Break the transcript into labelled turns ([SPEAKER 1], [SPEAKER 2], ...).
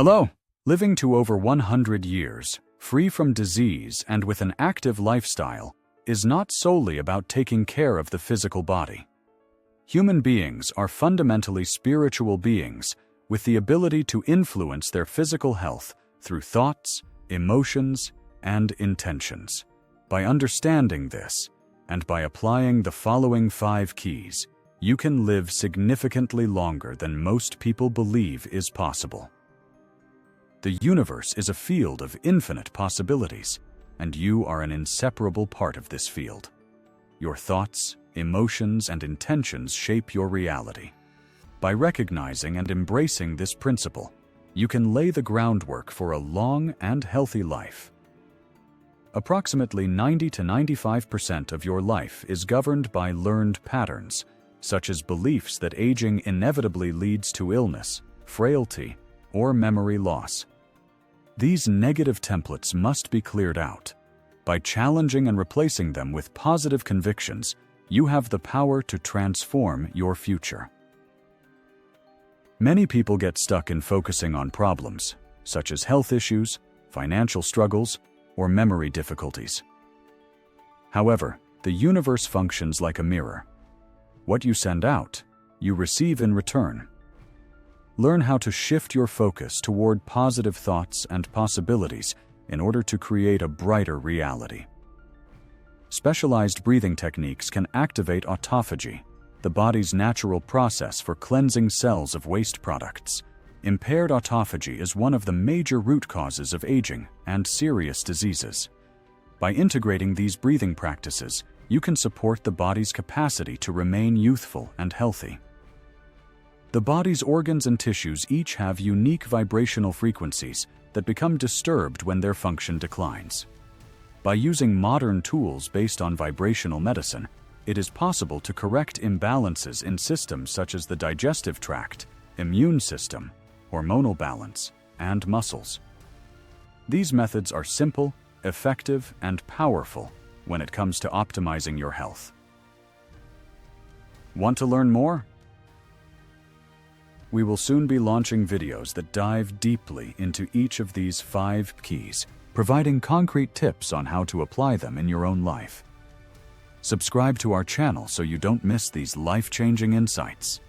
[SPEAKER 1] Hello! Living to over 100 years, free from disease and with an active lifestyle, is not solely about taking care of the physical body. Human beings are fundamentally spiritual beings with the ability to influence their physical health through thoughts, emotions, and intentions. By understanding this, and by applying the following 5 keys, you can live significantly longer than most people believe is possible. The universe is a field of infinite possibilities, and you are an inseparable part of this field. Your thoughts, emotions, and intentions shape your reality. By recognizing and embracing this principle, you can lay the groundwork for a long and healthy life. Approximately 90 to 95% of your life is governed by learned patterns, such as beliefs that aging inevitably leads to illness, frailty, or memory loss. These negative templates must be cleared out. By challenging and replacing them with positive convictions, you have the power to transform your future. Many people get stuck in focusing on problems, such as health issues, financial struggles, or memory difficulties. However, the universe functions like a mirror. What you send out, you receive in return. Learn how to shift your focus toward positive thoughts and possibilities in order to create a brighter reality. Specialized breathing techniques can activate autophagy, the body's natural process for cleansing cells of waste products. Impaired autophagy is one of the major root causes of aging and serious diseases. By integrating these breathing practices, you can support the body's capacity to remain youthful and healthy. The body's organs and tissues each have unique vibrational frequencies that become disturbed when their function declines. By using modern tools based on vibrational medicine, it is possible to correct imbalances in systems such as the digestive tract, immune system, hormonal balance, and muscles. These methods are simple, effective, and powerful when it comes to optimizing your health. Want to learn more? We will soon be launching videos that dive deeply into each of these 5 keys, providing concrete tips on how to apply them in your own life. Subscribe to our channel so you don't miss these life-changing insights.